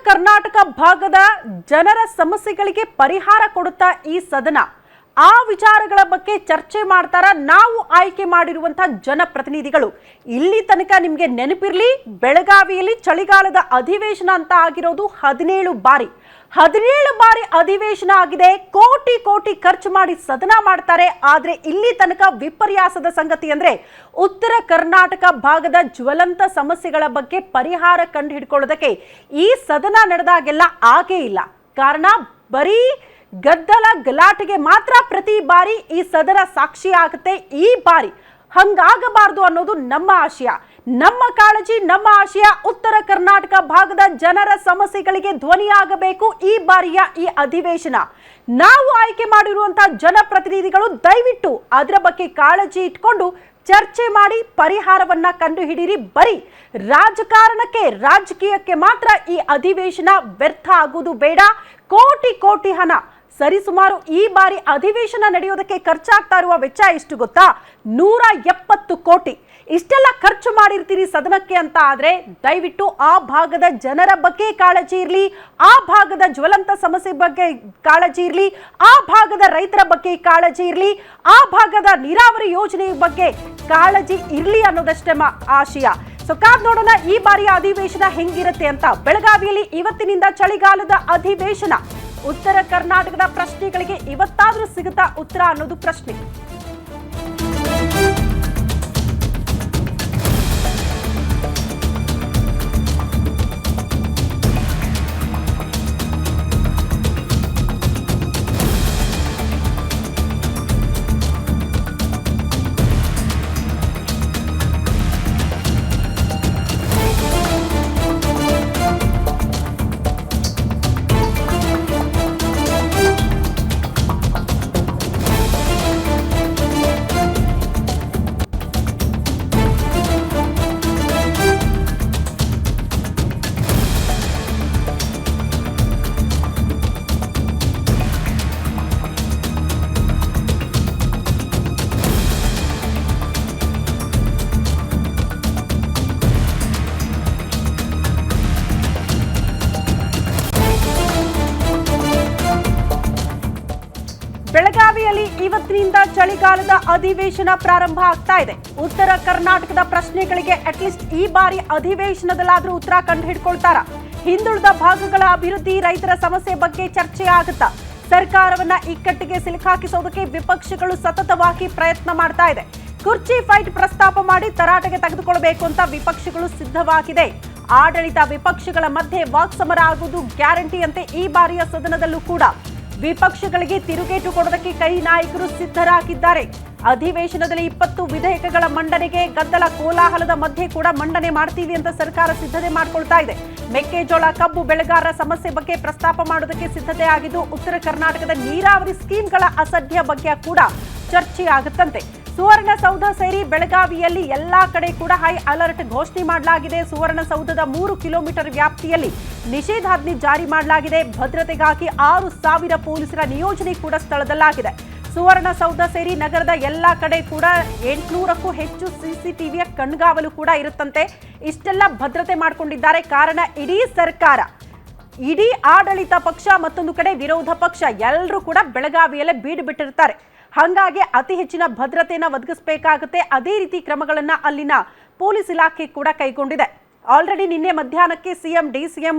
ಕರ್ನಾಟಕ ಭಾಗದ ಜನರ ಸಮಸ್ಯೆಗಳಿಗೆ ಪರಿಹಾರ ಕೊಡುತ್ತಾ ಈ ಸದನ ಆ ವಿಚಾರಗಳ ಬಗ್ಗೆ ಚರ್ಚೆ ಮಾಡ್ತಾರ. ನಾವು ಆಯ್ಕೆ ಮಾಡಿರುವಂತಹ ಜನಪ್ರತಿನಿಧಿಗಳು ಇಲ್ಲಿ ತನಕ ನಿಮಗೆ ನೆನಪಿರಲಿ, ಬೆಳಗಾವಿಯಲ್ಲಿ ಚಳಿಗಾಲದ ಅಧಿವೇಶನ ಅಂತ ಆಗಿರೋದು 17 ಬಾರಿ ಅಧಿವೇಶನ ಆಗಿದೆ. ಕೋಟಿ ಕೋಟಿ ಖರ್ಚು ಮಾಡಿ ಸದನ ಮಾಡ್ತಾರೆ. ಆದ್ರೆ ಇಲ್ಲಿ ತನಕ ವಿಪರ್ಯಾಸದ ಸಂಗತಿ ಅಂದ್ರೆ ಉತ್ತರ ಕರ್ನಾಟಕ ಭಾಗದ ಜ್ವಲಂತ ಸಮಸ್ಯೆಗಳ ಬಗ್ಗೆ ಪರಿಹಾರ ಕಂಡು ಹಿಡ್ಕೊಳ್ಳೋದಕ್ಕೆ ಈ ಸದನ ನಡೆದಾಗೆಲ್ಲ ಆಗೇ ಇಲ್ಲ. ಕಾರಣ ಬರೀ ಗದ್ದಲ ಗಲಾಟೆಗೆ ಮಾತ್ರ ಪ್ರತಿ ಬಾರಿ ಈ ಸದನ ಸಾಕ್ಷಿ ಆಗುತ್ತೆ. ಈ ಬಾರಿ ಹಂಗಾಗಬಾರದು ಅನ್ನೋದು ನಮ್ಮ ಆಶಯ, ನಮ್ಮ ಕಾಳಜಿ, ನಮ್ಮ ಆಶಯ. ಉತ್ತರ ಕರ್ನಾಟಕ ಭಾಗದ ಜನರ ಸಮಸ್ಯೆಗಳಿಗೆ ಧ್ವನಿಯಾಗಬೇಕು ಈ ಬಾರಿಯ ಈ ಅಧಿವೇಶನ. ನಾವು ಆಯ್ಕೆ ಮಾಡಿರುವಂತಹ ಜನಪ್ರತಿನಿಧಿಗಳು ದಯವಿಟ್ಟು ಅದರ ಬಗ್ಗೆ ಕಾಳಜಿ ಇಟ್ಕೊಂಡು ಚರ್ಚೆ ಮಾಡಿ ಪರಿಹಾರವನ್ನ ಕಂಡು ಹಿಡಿಯಿರಿ. ಬರೀ ರಾಜಕೀಯಕ್ಕೆ ಮಾತ್ರ ಈ ಅಧಿವೇಶನ ವ್ಯರ್ಥ ಆಗುವುದು ಬೇಡ. ಕೋಟಿ ಕೋಟಿ ಹಣ ಸರಿಸುಮಾರು ಈ ಬಾರಿ ಅಧಿವೇಶನ ನಡೆಯೋದಕ್ಕೆ ಖರ್ಚಾಗ್ತಾ ಇರುವ ವೆಚ್ಚ ಎಷ್ಟು ಗೊತ್ತಾ? 170 ಕೋಟಿ. ಇಷ್ಟೆಲ್ಲ ಖರ್ಚು ಮಾಡಿರ್ತೀರಿ ಸದನಕ್ಕೆ ಅಂತ ಆದ್ರೆ ದಯವಿಟ್ಟು ಆ ಭಾಗದ ಜನರ ಬಗ್ಗೆ ಕಾಳಜಿ ಇರಲಿ, ಆ ಭಾಗದ ಜ್ವಲಂತ ಸಮಸ್ಯೆ ಬಗ್ಗೆ ಕಾಳಜಿ ಇರಲಿ, ಆ ಭಾಗದ ರೈತರ ಬಗ್ಗೆ ಕಾಳಜಿ ಇರಲಿ, ಆ ಭಾಗದ ನೀರಾವರಿ ಯೋಜನೆ ಬಗ್ಗೆ ಕಾಳಜಿ ಇರಲಿ ಅನ್ನೋದಷ್ಟೇ ಆಶಯ. ಸೊ ಕಾದ್ ನೋಡೋಣ ಈ ಬಾರಿಯ ಅಧಿವೇಶನ ಹೆಂಗಿರುತ್ತೆ ಅಂತ. ಬೆಳಗಾವಿಯಲ್ಲಿ ಇವತ್ತಿನಿಂದ ಚಳಿಗಾಲದ ಅಧಿವೇಶನ. ಉತ್ತರ ಕರ್ನಾಟಕದ ಪ್ರಶ್ನೆಗಳಿಗೆ ಇವತ್ತಾದ್ರೂ ಸಿಗುತ್ತಾ ಉತ್ತರ ಅನ್ನೋದು ಪ್ರಶ್ನೆ. ಬೆಳಗಾವಿಯಲ್ಲಿ ಇವತ್ತಿನಿಂದ ಚಳಿಗಾಲದ ಅಧಿವೇಶನ ಪ್ರಾರಂಭ ಆಗ್ತಾ ಇದೆ. ಉತ್ತರ ಕರ್ನಾಟಕದ ಪ್ರಶ್ನೆಗಳಿಗೆ ಅಟ್ಲೀಸ್ಟ್ ಈ ಬಾರಿ ಅಧಿವೇಶನದಲ್ಲಾದ್ರೂ ಉತ್ತರ ಕಂಡು ಹಿಡ್ಕೊಳ್ತಾರ? ಹಿಂದುಳಿದ ಭಾಗಗಳ ಅಭಿವೃದ್ಧಿ, ರೈತರ ಸಮಸ್ಯೆ ಬಗ್ಗೆ ಚರ್ಚೆ ಆಗುತ್ತಾ? ಸರ್ಕಾರವನ್ನ ಇಕ್ಕಟ್ಟಿಗೆ ಸಿಲುಕಾಕಿಸೋದಕ್ಕೆ ವಿಪಕ್ಷಗಳು ಸತತವಾಗಿ ಪ್ರಯತ್ನ ಮಾಡ್ತಾ ಇದೆ. ಕುರ್ಚಿ ಫೈಟ್ ಪ್ರಸ್ತಾಪ ಮಾಡಿ ತರಾಟೆಗೆ ತೆಗೆದುಕೊಳ್ಳಬೇಕು ಅಂತ ವಿಪಕ್ಷಗಳು ಸಿದ್ಧವಾಗಿದೆ. ಆಡಳಿತ ವಿಪಕ್ಷಗಳ ಮಧ್ಯೆ ವಾಕ್ಸಮರ ಆಗುವುದು ಗ್ಯಾರಂಟಿ ಅಂತೆ ಈ ಬಾರಿಯ ಸದನದಲ್ಲೂ ಕೂಡ ವಿಪಕ್ಷಗಳಿಗೆ ತಿರುಗೇಟು ಕೊಡೋದಕ್ಕೆ ಕೈ ನಾಯಕರು ಸಿದ್ಧರಾಗಿದ್ದಾರೆ. ಅಧಿವೇಶನದಲ್ಲಿ 20 ವಿಧೇಯಕಗಳ ಮಂಡನೆಗೆ ಗದ್ದಲ ಕೋಲಾಹಲದ ಮಧ್ಯೆ ಕೂಡ ಮಂಡನೆ ಮಾಡ್ತೀವಿ ಅಂತ ಸರ್ಕಾರ ಸಿದ್ಧತೆ ಮಾಡ್ಕೊಳ್ತಾ ಇದೆ. ಮೆಕ್ಕೆಜೋಳ, ಕಬ್ಬು ಬೆಳೆಗಾರರ ಸಮಸ್ಯೆ ಬಗ್ಗೆ ಪ್ರಸ್ತಾಪ ಮಾಡೋದಕ್ಕೆ ಸಿದ್ಧತೆ ಆಗಿದ್ದು, ಉತ್ತರ ಕರ್ನಾಟಕದ ನೀರಾವರಿ ಸ್ಕೀಮ್ಗಳ ಅಸಡ್ಡೆ ಬಗ್ಗೆ ಕೂಡ ಚರ್ಚೆ ಆಗುತ್ತಂತೆ. ಸುವರ್ಣಸೌಧ ಸೇರಿ ಬೆಳಗಾವಿಯಲ್ಲಿ ಎಲ್ಲಾ ಕಡೆ ಕೂಡ ಹೈ ಅಲರ್ಟ್ ಘೋಷಣೆ ಮಾಡಲಾಗಿದೆ. ಸುವರ್ಣಸೌಧದ 3 ಕಿಲೋಮೀಟರ್ ವ್ಯಾಪ್ತಿಯಲ್ಲಿ ನಿಷೇಧಾಜ್ಞೆ ಜಾರಿ ಮಾಡಲಾಗಿದೆ. ಭದ್ರತೆಗಾಗಿ 6,000 ಪೊಲೀಸರ ನಿಯೋಜನೆ ಕೂಡ ಸ್ಥಳದಲ್ಲಾಗಿದೆ. ಸುವರ್ಣಸೌಧ ಸೇರಿ ನಗರದ ಎಲ್ಲಾ ಕಡೆ ಕೂಡ 800ಕ್ಕೂ ಹೆಚ್ಚು ಸಿಸಿಟಿವಿಯ ಕಣ್ಗಾವಲು ಕೂಡ ಇರುತ್ತಂತೆ. ಇಷ್ಟೆಲ್ಲ ಭದ್ರತೆ ಮಾಡಿಕೊಂಡಿದ್ದಾರೆ. ಕಾರಣ ಇಡೀ ಸರ್ಕಾರ, ಇಡೀ ಆಡಳಿತ ಪಕ್ಷ, ಮತ್ತೊಂದು ಕಡೆ ವಿರೋಧ ಪಕ್ಷ ಎಲ್ಲರೂ ಕೂಡ ಬೆಳಗಾವಿಯಲ್ಲೇ ಬೀಡು ಬಿಟ್ಟಿರ್ತಾರೆ. ಹಾಗಾಗಿ ಅತಿ ಹೆಚ್ಚಿನ ಭದ್ರತೆಯನ್ನು ಒದಗಿಸಬೇಕಾಗುತ್ತೆ. ಅದೇ ರೀತಿ ಕ್ರಮಗಳನ್ನ ಅಲ್ಲಿನ ಪೊಲೀಸ್ ಇಲಾಖೆ ಕೂಡ ಕೈಗೊಂಡಿದೆ. ಆಲ್ರೆಡಿ ನಿನ್ನೆ ಮಧ್ಯಾಹ್ನಕ್ಕೆ ಸಿಎಂ, ಡಿಸಿಎಂ,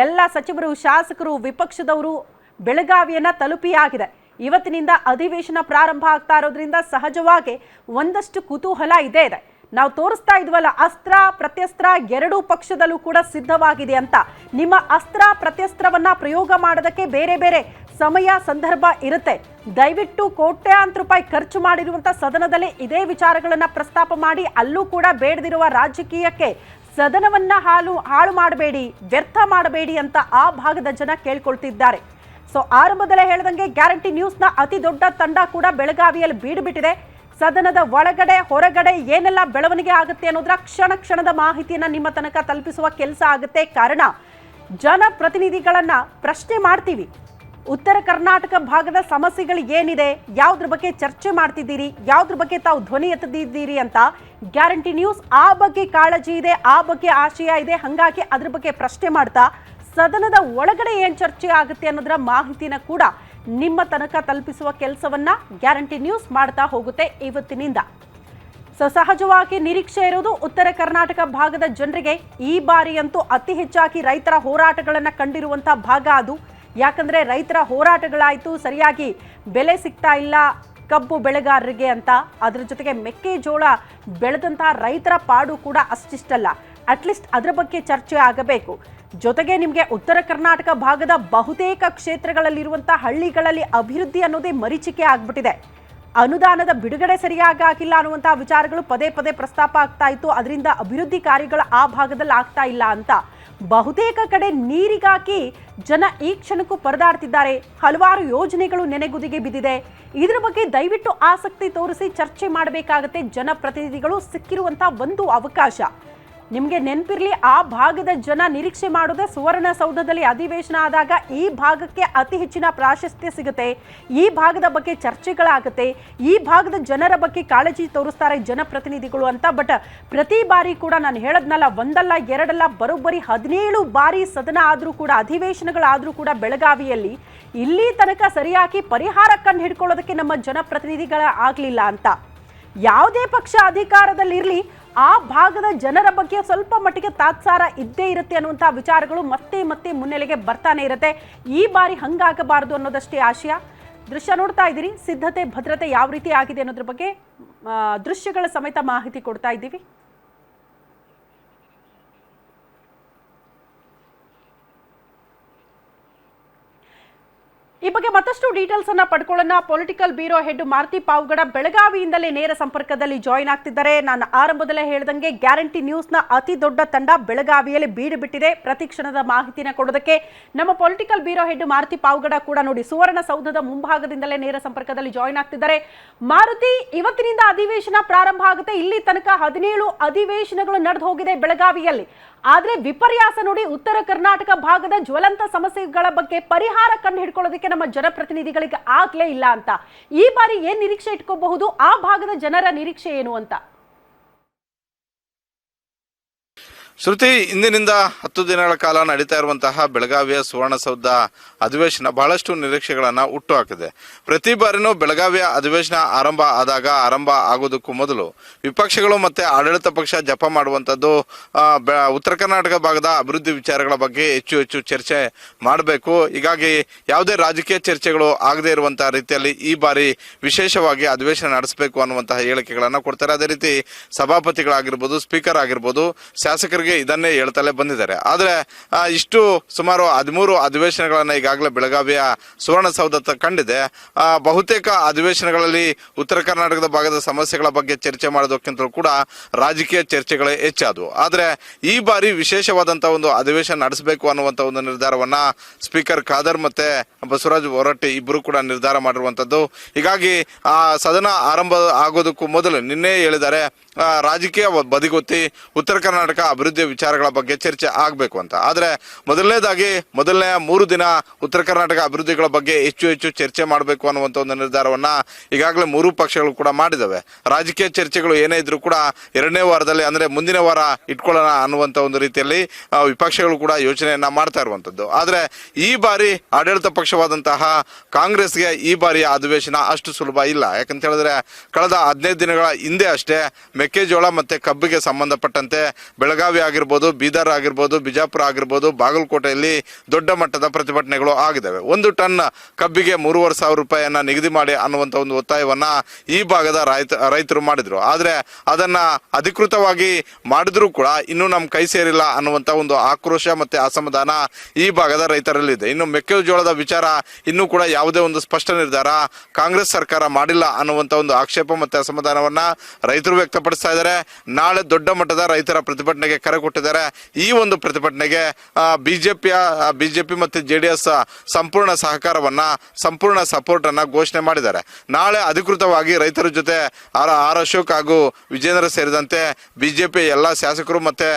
ಎಲ್ಲ ಸಚಿವರು, ಶಾಸಕರು, ವಿಪಕ್ಷದವರು ಬೆಳಗಾವಿಯನ್ನ ತಲುಪಿಯಾಗಿದೆ. ಇವತ್ತಿನಿಂದ ಅಧಿವೇಶನ ಪ್ರಾರಂಭ ಆಗ್ತಾ ಇರೋದ್ರಿಂದ ಸಹಜವಾಗಿ ಒಂದಷ್ಟು ಕುತೂಹಲ ಇದೆ. ನಾವು ತೋರಿಸ್ತಾ ಇದ್ವಲ್ಲ, ಅಸ್ತ್ರ ಪ್ರತ್ಯಸ್ತ್ರ ಎರಡೂ ಪಕ್ಷದಲ್ಲೂ ಕೂಡ ಸಿದ್ಧವಾಗಿದೆ ಅಂತ. ನಿಮ್ಮ ಅಸ್ತ್ರ ಪ್ರತ್ಯಸ್ತ್ರವನ್ನ ಪ್ರಯೋಗ ಮಾಡೋದಕ್ಕೆ ಬೇರೆ ಬೇರೆ ಸಮಯ, ಸಂದರ್ಭ ಇರುತ್ತೆ. ದಯವಿಟ್ಟು ಕೋಟ್ಯಾಂತರ ರೂಪಾಯಿ ಖರ್ಚು ಮಾಡಿರುವಂತ ಸದನದಲ್ಲಿ ಇದೇ ವಿಚಾರಗಳನ್ನ ಪ್ರಸ್ತಾಪ ಮಾಡಿ ಅಲ್ಲೂ ಕೂಡ ಬೇಡದಿರುವ ರಾಜಕೀಯಕ್ಕೆ ಸದನವನ್ನ ಹಾಳು ಮಾಡಬೇಡಿ, ವ್ಯರ್ಥ ಮಾಡಬೇಡಿ ಅಂತ ಆ ಭಾಗದ ಜನ ಕೇಳ್ಕೊಳ್ತಿದ್ದಾರೆ. ಸೊ ಆರಂಭದಲ್ಲೇ ಹೇಳಿದಂಗೆ ಗ್ಯಾರಂಟಿ ನ್ಯೂಸ್ನ ಅತಿ ದೊಡ್ಡ ತಂಡ ಕೂಡ ಬೆಳಗಾವಿಯಲ್ಲಿ ಬೀಡು ಬಿಟ್ಟಿದೆ. ಸದನದ ಒಳಗಡೆ ಹೊರಗಡೆ ಏನೆಲ್ಲ ಬೆಳವಣಿಗೆ ಆಗುತ್ತೆ ಅನ್ನೋದರ ಕ್ಷಣದ ಮಾಹಿತಿಯನ್ನ ನಿಮ್ಮ ತನಕ ತಲುಪಿಸುವ ಕೆಲಸ ಆಗುತ್ತೆ. ಕಾರಣ ಜನಪ್ರತಿನಿಧಿಗಳನ್ನ ಪ್ರಶ್ನೆ ಮಾಡ್ತೀವಿ. ಉತ್ತರ ಕರ್ನಾಟಕ ಭಾಗದ ಸಮಸ್ಯೆಗಳು ಏನಿದೆ, ಯಾವುದ್ರ ಬಗ್ಗೆ ಚರ್ಚೆ ಮಾಡ್ತಿದ್ದೀರಿ, ಯಾವುದ್ರ ಬಗ್ಗೆ ತಾವು ಧ್ವನಿ ಎತ್ತಿದ್ದೀರಿ ಅಂತ ಗ್ಯಾರಂಟಿ ನ್ಯೂಸ್ ಆ ಬಗ್ಗೆ ಕಾಳಜಿ ಇದೆ, ಆ ಬಗ್ಗೆ ಆಶಯ ಇದೆ. ಹಾಗಾಗಿ ಅದ್ರ ಬಗ್ಗೆ ಪ್ರಶ್ನೆ ಮಾಡ್ತಾ ಸದನದ ಒಳಗಡೆ ಏನ್ ಚರ್ಚೆ ಆಗುತ್ತೆ ಅನ್ನೋದರ ಮಾಹಿತಿನ ಕೂಡ ನಿಮ್ಮ ತನಕ ತಲುಪಿಸುವ ಕೆಲಸವನ್ನ ಗ್ಯಾರಂಟಿ ನ್ಯೂಸ್ ಮಾಡ್ತಾ ಹೋಗುತ್ತೆ ಇವತ್ತಿನಿಂದ. ಸಹಜವಾಗಿ ನಿರೀಕ್ಷೆ ಇರೋದು ಉತ್ತರ ಕರ್ನಾಟಕ ಭಾಗದ ಜನರಿಗೆ ಈ ಬಾರಿಯಂತೂ ಅತಿ ಹೆಚ್ಚಾಗಿ ರೈತರ ಹೋರಾಟಗಳನ್ನ ಕಂಡಿರುವಂತಹ ಭಾಗ ಅದು. ಯಾಕಂದ್ರೆ ರೈತರ ಹೋರಾಟಗಳಾಯ್ತು, ಸರಿಯಾಗಿ ಬೆಲೆ ಸಿಗ್ತಾ ಇಲ್ಲ ಕಬ್ಬು ಬೆಳೆಗಾರರಿಗೆ ಅಂತ. ಅದರ ಜೊತೆಗೆ ಮೆಕ್ಕೆಜೋಳ ಬೆಳೆದಂತಹ ರೈತರ ಪಾಡು ಕೂಡ ಅಷ್ಟಿಷ್ಟಲ್ಲ. ಅಟ್ಲೀಸ್ಟ್ ಅದರ ಬಗ್ಗೆ ಚರ್ಚೆ ಆಗಬೇಕು. ಜೊತೆಗೆ ನಿಮಗೆ ಉತ್ತರ ಕರ್ನಾಟಕ ಭಾಗದ ಬಹುತೇಕ ಕ್ಷೇತ್ರಗಳಲ್ಲಿರುವಂತಹ ಹಳ್ಳಿಗಳಲ್ಲಿ ಅಭಿವೃದ್ಧಿ ಅನ್ನೋದೇ ಮರೀಚಿಕೆ ಆಗ್ಬಿಟ್ಟಿದೆ. ಅನುದಾನದ ಬಿಡುಗಡೆ ಸರಿಯಾಗಿ ಆಗಿಲ್ಲ ಅನ್ನುವಂತಹ ವಿಚಾರಗಳು ಪದೇ ಪದೇ ಪ್ರಸ್ತಾಪ ಆಗ್ತಾ ಇತ್ತು. ಅದರಿಂದ ಅಭಿವೃದ್ಧಿ ಕಾರ್ಯಗಳು ಆ ಭಾಗದಲ್ಲಿ ಆಗ್ತಾ ಇಲ್ಲ ಅಂತ ಬಹುತೇಕ ಕಡೆ ನೀರಿಗಾಗಿ ಜನ ಈ ಕ್ಷಣಕ್ಕೂ ಪರದಾಡ್ತಿದ್ದಾರೆ. ಹಲವಾರು ಯೋಜನೆಗಳು ನೆನೆಗುದಿಗೆ ಬಿದ್ದಿದೆ. ಇದರ ಬಗ್ಗೆ ದಯವಿಟ್ಟು ಆಸಕ್ತಿ ತೋರಿಸಿ ಚರ್ಚೆ ಮಾಡಬೇಕಾಗತ್ತೆ. ಜನಪ್ರತಿನಿಧಿಗಳು ಸಿಕ್ಕಿರುವಂತಹ ಒಂದು ಅವಕಾಶ. ನಿಮಗೆ ನೆನಪಿರಲಿ, ಆ ಭಾಗದ ಜನ ನಿರೀಕ್ಷೆ ಮಾಡೋದೇ ಸುವರ್ಣಸೌಧದಲ್ಲಿ ಅಧಿವೇಶನ ಆದಾಗ ಈ ಭಾಗಕ್ಕೆ ಅತಿ ಹೆಚ್ಚಿನ ಪ್ರಾಶಸ್ತ್ಯ ಸಿಗುತ್ತೆ, ಈ ಭಾಗದ ಬಗ್ಗೆ ಚರ್ಚೆಗಳಾಗುತ್ತೆ, ಈ ಭಾಗದ ಜನರ ಬಗ್ಗೆ ಕಾಳಜಿ ತೋರಿಸ್ತಾರೆ ಜನಪ್ರತಿನಿಧಿಗಳು ಅಂತ. ಬಟ್ ಪ್ರತಿ ಬಾರಿ ಕೂಡ ನಾನು ಹೇಳದ್ನಲ್ಲ, ಒಂದಲ್ಲ ಎರಡಲ್ಲ, ಬರೋಬ್ಬರಿ 17 ಬಾರಿ ಸದನ ಆದರೂ ಕೂಡ, ಅಧಿವೇಶನಗಳಾದರೂ ಕೂಡ ಬೆಳಗಾವಿಯಲ್ಲಿ ಇಲ್ಲಿ ತನಕ ಸರಿಯಾಗಿ ಪರಿಹಾರ ಕಂಡು ಹಿಡ್ಕೊಳ್ಳೋದಕ್ಕೆ ನಮ್ಮ ಜನಪ್ರತಿನಿಧಿಗಳ ಆಗಲಿಲ್ಲ ಅಂತ. ಯಾವುದೇ ಪಕ್ಷ ಅಧಿಕಾರದಲ್ಲಿರಲಿ, ಆ ಭಾಗದ ಜನರ ಬಗ್ಗೆ ಸ್ವಲ್ಪ ಮಟ್ಟಿಗೆ ತಾತ್ಸಾರ ಇದ್ದೇ ಇರುತ್ತೆ ಅನ್ನುವಂಥ ವಿಚಾರಗಳು ಮತ್ತೆ ಮತ್ತೆ ಮುನ್ನೆಲೆಗೆ ಬರ್ತಾನೆ ಇರುತ್ತೆ. ಈ ಬಾರಿ ಹಂಗಾಗಬಾರದು ಅನ್ನೋದಷ್ಟೇ ಆಶಯ. ದೃಶ್ಯ ನೋಡ್ತಾ ಇದ್ದೀರಿ, ಸಿದ್ಧತೆ ಭದ್ರತೆ ಯಾವ ರೀತಿ ಆಗಿದೆ ಅನ್ನೋದ್ರ ಬಗ್ಗೆ ದೃಶ್ಯಗಳ ಸಮೇತ ಮಾಹಿತಿ ಕೊಡ್ತಾ ಇದ್ದೀವಿ. ಈ ಬಗ್ಗೆ ಮತ್ತಷ್ಟು ಡೀಟೇಲ್ಸ್ ಅನ್ನ ಪಡ್ಕೊಳ್ಳೋಣ. Political bureau head Maruti Pavagada ಬೆಳಗಾವಿಯಿಂದಲೇ ನೇರ ಸಂಪರ್ಕದಲ್ಲಿ ಜಾಯಿನ್ ಆಗ್ತಿದ್ದಾರೆ. ನಾನು ಆರಂಭದಲ್ಲೇ ಹೇಳಿದಂಗೆ ಗ್ಯಾರಂಟಿ ನ್ಯೂಸ್ನ ಅತಿ ದೊಡ್ಡ ತಂಡ ಬೆಳಗಾವಿಯಲ್ಲಿ ಬೀಡು ಬಿಟ್ಟಿದೆ. ಪ್ರತಿಕ್ಷಣದ ಮಾಹಿತಿನ ಕೊಡೋದಕ್ಕೆ ನಮ್ಮ political bureau head Maruti Pavagada ಕೂಡ ನೋಡಿ ಸುವರ್ಣಸೌಧದ ಮುಂಭಾಗದಿಂದಲೇ ನೇರ ಸಂಪರ್ಕದಲ್ಲಿ ಜಾಯಿನ್ ಆಗ್ತಿದ್ದಾರೆ. ಮಾರುತಿ, ಇವತ್ತಿನಿಂದ ಅಧಿವೇಶನ ಪ್ರಾರಂಭ ಆಗುತ್ತೆ. ಇಲ್ಲಿ ತನಕ 17 ಅಧಿವೇಶನಗಳು ನಡೆದು ಹೋಗಿದೆ ಬೆಳಗಾವಿಯಲ್ಲಿ. ಆದ್ರೆ ವಿಪರ್ಯಾಸ ನೋಡಿ, ಉತ್ತರ ಕರ್ನಾಟಕ ಭಾಗದ ಜ್ವಲಂತ ಸಮಸ್ಯೆಗಳ ಬಗ್ಗೆ ಪರಿಹಾರ ಕಂಡು ಹಿಡ್ಕೊಳ್ಳೋದಕ್ಕೆ ನಮ್ಮ ಜನಪ್ರತಿನಿಧಿಗಳಿಗೆ ಆಗ್ಲೇ ಇಲ್ಲ ಅಂತ. ಈ ಬಾರಿ ಏನ್ ನಿರೀಕ್ಷೆ ಇಟ್ಕೋಬಹುದು? ಆ ಭಾಗದ ಜನರ ನಿರೀಕ್ಷೆ ಏನು ಅಂತ? ಶ್ರುತಿ, ಇಂದಿನಿಂದ 10 ದಿನಗಳ ಕಾಲ ನಡೀತಾ ಇರುವಂತಹ ಬೆಳಗಾವಿಯ ಸುವರ್ಣಸೌಧ ಅಧಿವೇಶನ ಬಹಳಷ್ಟು ನಿರೀಕ್ಷೆಗಳನ್ನ ಹುಟ್ಟು ಹಾಕಿದೆ. ಪ್ರತಿ ಬಾರಿನೂ ಬೆಳಗಾವಿಯ ಅಧಿವೇಶನ ಆರಂಭ ಆಗೋದಕ್ಕೂ ಮೊದಲು ವಿಪಕ್ಷಗಳು ಮತ್ತೆ ಆಡಳಿತ ಪಕ್ಷ ಜಪ ಮಾಡುವಂತದ್ದು ಉತ್ತರ ಕರ್ನಾಟಕ ಭಾಗದ ಅಭಿವೃದ್ಧಿ ವಿಚಾರಗಳ ಬಗ್ಗೆ ಹೆಚ್ಚು ಚರ್ಚೆ ಮಾಡಬೇಕು. ಹೀಗಾಗಿ ಯಾವುದೇ ರಾಜಕೀಯ ಚರ್ಚೆಗಳು ಆಗದೆ ಇರುವಂತಹ ರೀತಿಯಲ್ಲಿ ಈ ಬಾರಿ ವಿಶೇಷವಾಗಿ ಅಧಿವೇಶನ ನಡೆಸಬೇಕು ಅನ್ನುವಂತಹ ಹೇಳಿಕೆಗಳನ್ನ ಕೊಡ್ತಾರೆ. ಅದೇ ರೀತಿ ಸಭಾಪತಿಗಳಾಗಿರ್ಬೋದು, ಸ್ಪೀಕರ್ ಆಗಿರ್ಬೋದು, ಶಾಸಕರಿಗೆ ಇದನ್ನೇ ಹೇಳ್ತಲೇ ಬಂದಿದ್ದಾರೆ. ಆದ್ರೆ ಇಷ್ಟು ಸುಮಾರು 13 ಅಧಿವೇಶನಗಳನ್ನ ಈಗಾಗಲೇ ಬೆಳಗಾವಿಯ ಸುವರ್ಣಸೌಧ ಕಂಡಿದೆ. ಬಹುತೇಕ ಅಧಿವೇಶನಗಳಲ್ಲಿ ಉತ್ತರ ಕರ್ನಾಟಕದ ಭಾಗದ ಸಮಸ್ಯೆಗಳ ಬಗ್ಗೆ ಚರ್ಚೆ ಮಾಡೋದಕ್ಕಿಂತಲೂ ಕೂಡ ರಾಜಕೀಯ ಚರ್ಚೆಗಳೇ ಹೆಚ್ಚಾದವು. ಆದ್ರೆ ಈ ಬಾರಿ ವಿಶೇಷವಾದಂತಹ ಒಂದು ಅಧಿವೇಶನ ನಡೆಸಬೇಕು ಅನ್ನುವಂತ ಒಂದು ನಿರ್ಧಾರವನ್ನ ಸ್ಪೀಕರ್ ಖಾದರ್ ಮತ್ತೆ ಬಸವರಾಜ ಹೊರಟ್ಟಿ ಇಬ್ಬರು ಕೂಡ ನಿರ್ಧಾರ ಮಾಡಿರುವಂತದ್ದು. ಹೀಗಾಗಿ ಸದನ ಆರಂಭ ಆಗೋದಕ್ಕೂ ಮೊದಲು ನಿನ್ನೆ ಹೇಳಿದ್ದಾರೆ, ರಾಜಕೀಯ ಬದಿಗೊತ್ತಿ ಉತ್ತರ ಕರ್ನಾಟಕ ಅಭಿವೃದ್ಧಿಯ ವಿಚಾರಗಳ ಬಗ್ಗೆ ಚರ್ಚೆ ಆಗಬೇಕು ಅಂತ. ಆದ್ರೆ ಮೊದಲನೇ 3 ದಿನ ಉತ್ತರ ಕರ್ನಾಟಕ ಅಭಿವೃದ್ಧಿಗಳ ಬಗ್ಗೆ ಹೆಚ್ಚು ಚರ್ಚೆ ಮಾಡಬೇಕು ಅನ್ನುವಂತ ಒಂದು ನಿರ್ಧಾರವನ್ನ ಈಗಾಗಲೇ 3 ಪಕ್ಷಗಳು ಕೂಡ ಮಾಡಿದವೆ. ರಾಜಕೀಯ ಚರ್ಚೆಗಳು ಏನೇ ಇದ್ರೂ ಕೂಡ 2ನೇ ವಾರದಲ್ಲಿ, ಅಂದ್ರೆ ಮುಂದಿನ ವಾರ ಇಟ್ಕೊಳ್ಳೋಣ ಅನ್ನುವಂತ ಒಂದು ರೀತಿಯಲ್ಲಿ ವಿಪಕ್ಷಗಳು ಕೂಡ ಯೋಚನೆಯನ್ನ ಮಾಡ್ತಾ ಇರುವಂತದ್ದು. ಆದ್ರೆ ಈ ಬಾರಿ ಆಡಳಿತ ಪಕ್ಷವಾದಂತಹ ಕಾಂಗ್ರೆಸ್ಗೆ ಈ ಬಾರಿಯ ಅಧಿವೇಶನ ಅಷ್ಟು ಸುಲಭ ಇಲ್ಲ. ಯಾಕಂತ ಹೇಳಿದ್ರೆ ಕಳೆದ 15 ದಿನಗಳ ಹಿಂದೆ ಅಷ್ಟೇ ಮೆಕ್ಕೆಜೋಳ ಮತ್ತೆ ಕಬ್ಬಿಗೆ ಸಂಬಂಧಪಟ್ಟಂತೆ ಬೆಳಗಾವಿ ಆಗಿರ್ಬೋದು, ಬೀದರ್ ಆಗಿರ್ಬೋದು, ಬಿಜಾಪುರ ಆಗಿರ್ಬೋದು, ಬಾಗಲಕೋಟೆಯಲ್ಲಿ ದೊಡ್ಡ ಮಟ್ಟದ ಪ್ರತಿಭಟನೆಗಳು ಆಗಿದ್ದಾವೆ. 1 ಟನ್ ಕಬ್ಬಿಗೆ 3,500 ರೂಪಾಯಿಯನ್ನ ನಿಗದಿ ಮಾಡಿ ಅನ್ನುವಂತ ಒಂದು ಒತ್ತಾಯವನ್ನ ಈ ಭಾಗದ ರೈತರು ಮಾಡಿದ್ರು. ಆದ್ರೆ ಅದನ್ನ ಅಧಿಕೃತವಾಗಿ ಮಾಡಿದ್ರು ಕೂಡ ಇನ್ನೂ ನಮ್ಮ ಕೈ ಸೇರಿಲ್ಲ ಅನ್ನುವಂತ ಒಂದು ಆಕ್ರೋಶ ಮತ್ತೆ ಅಸಮಾಧಾನ ಈ ಭಾಗದ ರೈತರಲ್ಲಿದೆ. ಇನ್ನು ಮೆಕ್ಕೆಜೋಳದ ವಿಚಾರ ಇನ್ನೂ ಕೂಡ ಯಾವುದೇ ಒಂದು ಸ್ಪಷ್ಟ ನಿರ್ಧಾರ ಕಾಂಗ್ರೆಸ್ ಸರ್ಕಾರ ಮಾಡಿಲ್ಲ ಅನ್ನುವಂತ ಒಂದು ಆಕ್ಷೇಪ ಮತ್ತೆ ಅಸಮಾಧಾನವನ್ನ ರೈತರು ವ್ಯಕ್ತಪಡಿಸ್ತಾ ಇದ್ದಾರೆ. ನಾಳೆ ದೊಡ್ಡ ಮಟ್ಟದ ರೈತರ ಪ್ರತಿಭಟನೆಗೆ ಕರೆ ಕೊಟ್ಟಿದ್ದಾರೆ. ಈ ಒಂದು ಪ್ರತಿಭಟನೆಗೆ ಬಿಜೆಪಿ ಮತ್ತು ಜೆಡಿಎಸ್ ಸಂಪೂರ್ಣ ಸಹಕಾರವನ್ನ, ಸಂಪೂರ್ಣ ಸಪೋರ್ಟ್ ಅನ್ನ ಘೋಷಣೆ ಮಾಡಿದ್ದಾರೆ. ನಾಳೆ ಅಧಿಕೃತವಾಗಿ ರೈತರ ಜೊತೆ ಆರ್ ಅಶೋಕ್ ಹಾಗೂ ವಿಜೇಂದ್ರ ಸೇರಿದಂತೆ ಬಿಜೆಪಿ ಎಲ್ಲಾ ಶಾಸಕರು ಮತ್ತೆ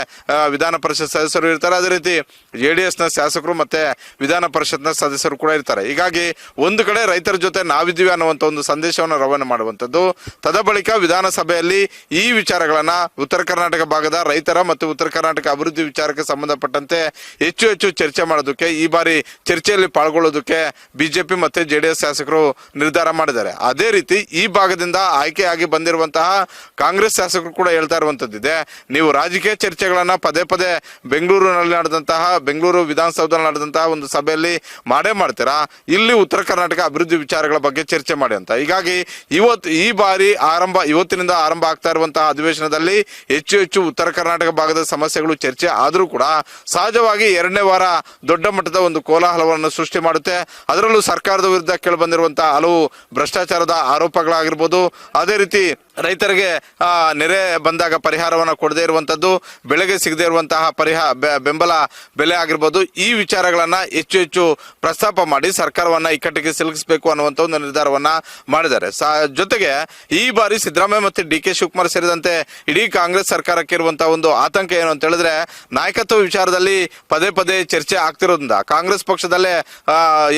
ವಿಧಾನ ಪರಿಷತ್ ಸದಸ್ಯರು ಇರ್ತಾರೆ. ಅದೇ ರೀತಿ ಜೆಡಿಎಸ್ ನ ಶಾಸಕರು ಮತ್ತೆ ವಿಧಾನ ಪರಿಷತ್ನ ಸದಸ್ಯರು ಕೂಡ ಇರ್ತಾರೆ. ಹೀಗಾಗಿ ಒಂದು ಕಡೆ ರೈತರ ಜೊತೆ ನಾವಿದ್ದೀವಿ ಅನ್ನುವಂತ ಒಂದು ಸಂದೇಶವನ್ನು ರವಾನೆ ಮಾಡುವಂತದ್ದು. ತದಬಳಿಕ ವಿಧಾನಸಭೆಯಲ್ಲಿ ಈ ವಿಚಾರಗಳನ್ನ ಉತ್ತರ ಕರ್ನಾಟಕ ಭಾಗದ ರೈತರ ಮತ್ತು ಉತ್ತರ ಕರ್ನಾಟಕ ಅಭಿವೃದ್ಧಿ ವಿಚಾರಕ್ಕೆ ಸಂಬಂಧಪಟ್ಟಂತೆ ಹೆಚ್ಚು ಚರ್ಚೆ ಮಾಡೋದಕ್ಕೆ ಈ ಬಾರಿ ಚರ್ಚೆಯಲ್ಲಿ ಪಾಲ್ಗೊಳ್ಳೋದಕ್ಕೆ ಬಿಜೆಪಿ ಮತ್ತೆ ಜೆಡಿಎಸ್ ಶಾಸಕರು ನಿರ್ಧಾರ ಮಾಡಿದ್ದಾರೆ. ಅದೇ ರೀತಿ ಈ ಭಾಗದಿಂದ ಆಯ್ಕೆಯಾಗಿ ಬಂದಿರುವಂತಹ ಕಾಂಗ್ರೆಸ್ ಶಾಸಕರು ಕೂಡ ಹೇಳ್ತಾ ಇರುವಂತದ್ದಿದೆ, ನೀವು ರಾಜಕೀಯ ಚರ್ಚೆಗಳನ್ನ ಪದೇ ಬೆಂಗಳೂರಿನಲ್ಲಿ ನಡೆದಂತಹ ಬೆಂಗಳೂರು ವಿಧಾನಸೌಧದಲ್ಲಿ ನಡೆದಂತಹ ಒಂದು ಸಭೆಯಲ್ಲಿ ಮಾಡೇ ಮಾಡ್ತೀರಾ, ಇಲ್ಲಿ ಉತ್ತರ ಕರ್ನಾಟಕ ಅಭಿವೃದ್ಧಿ ವಿಚಾರಗಳ ಬಗ್ಗೆ ಚರ್ಚೆ ಮಾಡಿ ಅಂತ. ಹೀಗಾಗಿ ಈ ಬಾರಿ ಇವತ್ತಿನಿಂದ ಆರಂಭ ಆಗ್ತಾ ಇರುವಂತಹ ಅಧಿವೇಶನದಲ್ಲಿ ಹೆಚ್ಚು ಉತ್ತರ ಕರ್ನಾಟಕ ಭಾಗದ ಸಮಸ್ಯೆಗಳು ಚರ್ಚೆ ಆದರೂ ಕೂಡ ಸಹಜವಾಗಿ ಎರಡನೇ ವಾರ ದೊಡ್ಡ ಮಟ್ಟದ ಒಂದು ಕೋಲಾಹಲವನ್ನು ಸೃಷ್ಟಿ ಮಾಡುತ್ತೆ. ಅದರಲ್ಲೂ ಸರ್ಕಾರದ ವಿರುದ್ಧ ಕೇಳಿಬಂದಿರುವಂತಹ ಹಲವು ಭ್ರಷ್ಟಾಚಾರದ ಆರೋಪಗಳಾಗಿರ್ಬೋದು, ಅದೇ ರೀತಿ ರೈತರಿಗೆ ನೆರೆ ಬಂದಾಗ ಪರಿಹಾರವನ್ನು ಕೊಡದೇ ಇರುವಂತದ್ದು, ಬೆಳೆಗೆ ಸಿಗದೇ ಇರುವಂತಹ ಬೆಂಬಲ ಬೆಲೆ ಆಗಿರ್ಬೋದು, ಈ ವಿಚಾರಗಳನ್ನ ಹೆಚ್ಚು ಪ್ರಸ್ತಾಪ ಮಾಡಿ ಸರ್ಕಾರವನ್ನ ಇಕ್ಕಟ್ಟಿಗೆ ಸಿಲುಕಿಸಬೇಕು ಅನ್ನುವಂತ ಒಂದು ನಿರ್ಧಾರವನ್ನ ಮಾಡಿದ್ದಾರೆ. ಜೊತೆಗೆ ಈ ಬಾರಿ ಸಿದ್ದರಾಮಯ್ಯ ಮತ್ತು ಡಿ.ಕೆ. ಶಿವಕುಮಾರ್ ಸೇರಿದಂತೆ ಇಡೀ ಕಾಂಗ್ರೆಸ್ ಸರ್ಕಾರಕ್ಕೆ ಇರುವಂತಹ ಒಂದು ಆತಂಕ ಏನು ಅಂತ ಹೇಳಿದ್ರೆ, ನಾಯಕತ್ವ ವಿಚಾರದಲ್ಲಿ ಪದೇ ಚರ್ಚೆ ಆಗ್ತಿರೋದ್ರಿಂದ, ಕಾಂಗ್ರೆಸ್ ಪಕ್ಷದಲ್ಲೇ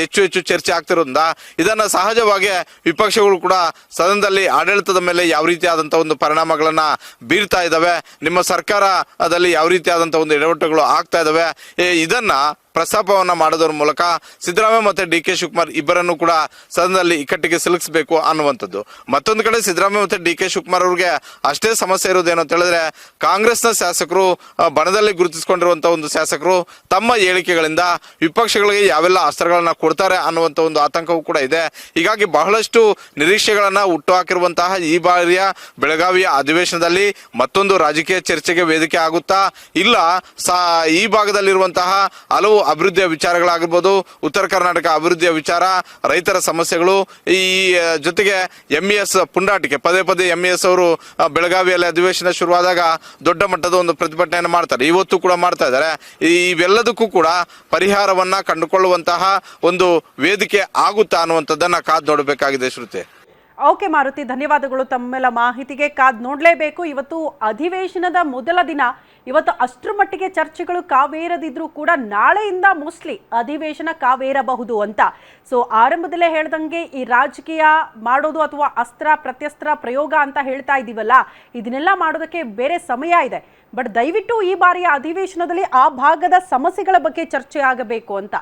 ಹೆಚ್ಚು ಚರ್ಚೆ ಆಗ್ತಿರೋದ್ರಿಂದ ಇದನ್ನ ಸಹಜವಾಗಿ ವಿಪಕ್ಷಗಳು ಕೂಡ ಸದನದಲ್ಲಿ ಆಡಳಿತದ ಮೇಲೆ ಯಾವ ರೀತಿಯಾದಂತಹ ಒಂದು ಪರಿಣಾಮಗಳನ್ನ ಬೀರ್ತಾ ಇದಾವೆ, ನಿಮ್ಮ ಸರ್ಕಾರದಲ್ಲಿ ಯಾವ ರೀತಿಯಾದಂತಹ ಒಂದು ಎಡವಟ್ಟುಗಳು ಆಗ್ತಾ ಇದಾವೆ, ಇದನ್ನ ಪ್ರಸ್ತಾಪವನ್ನ ಮಾಡೋದ್ರ ಮೂಲಕ ಸಿದ್ದರಾಮಯ್ಯ ಮತ್ತೆ ಡಿ.ಕೆ. ಶಿವಕುಮಾರ್ ಇಬ್ಬರನ್ನು ಕೂಡ ಸದನದಲ್ಲಿ ಇಕ್ಕಟ್ಟಿಗೆ ಸಿಲುಕಿಸಬೇಕು ಅನ್ನುವಂಥದ್ದು. ಮತ್ತೊಂದು ಕಡೆ ಸಿದ್ದರಾಮಯ್ಯ ಮತ್ತೆ ಡಿ.ಕೆ. ಶಿವಕುಮಾರ್ ಅವ್ರಿಗೆ ಅಷ್ಟೇ ಸಮಸ್ಯೆ ಇರೋದೇನು ಅಂತ ಹೇಳಿದ್ರೆ, ಕಾಂಗ್ರೆಸ್ನ ಶಾಸಕರು ಬಣದಲ್ಲಿ ಗುರುತಿಸಿಕೊಂಡಿರುವಂತಹ ಒಂದು ಶಾಸಕರು ತಮ್ಮ ಹೇಳಿಕೆಗಳಿಂದ ವಿಪಕ್ಷಗಳಿಗೆ ಯಾವೆಲ್ಲ ಅಸ್ತ್ರಗಳನ್ನ ಕೊಡ್ತಾರೆ ಅನ್ನುವಂಥ ಒಂದು ಆತಂಕವೂ ಕೂಡ ಇದೆ. ಹೀಗಾಗಿ ಬಹಳಷ್ಟು ನಿರೀಕ್ಷೆಗಳನ್ನ ಹುಟ್ಟು ಹಾಕಿರುವಂತಹ ಈ ಬಾರಿಯ ಬೆಳಗಾವಿಯ ಅಧಿವೇಶನದಲ್ಲಿ ಮತ್ತೊಂದು ರಾಜಕೀಯ ಚರ್ಚೆಗೆ ವೇದಿಕೆ ಆಗುತ್ತಾ, ಇಲ್ಲ ಈ ಭಾಗದಲ್ಲಿರುವಂತಹ ಹಲವು ಅಭಿವೃದ್ಧಿಯ ವಿಚಾರಗಳಾಗಿರ್ಬೋದು, ಉತ್ತರ ಕರ್ನಾಟಕ ಅಭಿವೃದ್ಧಿಯ ವಿಚಾರ, ರೈತರ ಸಮಸ್ಯೆಗಳು, ಈ ಜೊತೆಗೆ MES ಪುಂಡಾಟಿಕೆ ಪದೇ MES ಅವರು ಬೆಳಗಾವಿಯಲ್ಲಿ ಅಧಿವೇಶನ ಶುರುವಾದಾಗ ದೊಡ್ಡ ಮಟ್ಟದ ಒಂದು ಪ್ರತಿಭಟನೆಯನ್ನು ಮಾಡ್ತಾರೆ, ಇವತ್ತು ಕೂಡ ಮಾಡ್ತಾ ಇದ್ದಾರೆ. ಇವೆಲ್ಲದಕ್ಕೂ ಕೂಡ ಪರಿಹಾರವನ್ನ ಕಂಡುಕೊಳ್ಳುವಂತಹ ಒಂದು ವೇದಿಕೆ ಆಗುತ್ತಾ ಅನ್ನುವಂಥದ್ದನ್ನ ಕಾದು ನೋಡಬೇಕಾಗಿದೆ. ಶ್ರುತಿ. ಓಕೆ ಮಾರುತಿ, ಧನ್ಯವಾದಗಳು ತಮ್ಮೆಲ್ಲ ಮಾಹಿತಿಗೆ. ಕಾದ್ ನೋಡಲೇಬೇಕು. ಇವತ್ತು ಅಧಿವೇಶನದ ಮೊದಲ ದಿನ, ಇವತ್ತು ಅಷ್ಟರ ಮಟ್ಟಿಗೆ ಚರ್ಚೆಗಳು ಕಾವೇರದಿದ್ರೂ ಕೂಡ ನಾಳೆಯಿಂದ ಮೋಸ್ಟ್ಲಿ ಅಧಿವೇಶನ ಕಾವೇರಬಹುದು ಅಂತ. ಸೊ ಆರಂಭದಲ್ಲೇ ಹೇಳ್ದಂಗೆ ಈ ರಾಜಕೀಯ ಮಾಡೋದು ಅಥವಾ ಅಸ್ತ್ರ ಪ್ರತ್ಯಸ್ತ್ರ ಪ್ರಯೋಗ ಅಂತ ಹೇಳ್ತಾ ಇದ್ದೀವಲ್ಲ, ಇದನ್ನೆಲ್ಲ ಮಾಡೋದಕ್ಕೆ ಬೇರೆ ಸಮಯ ಇದೆ. ಬಟ್ ದಯವಿಟ್ಟು ಈ ಬಾರಿಯ ಅಧಿವೇಶನದಲ್ಲಿ ಆ ಭಾಗದ ಸಮಸ್ಯೆಗಳ ಬಗ್ಗೆ ಚರ್ಚೆ ಆಗಬೇಕು ಅಂತ.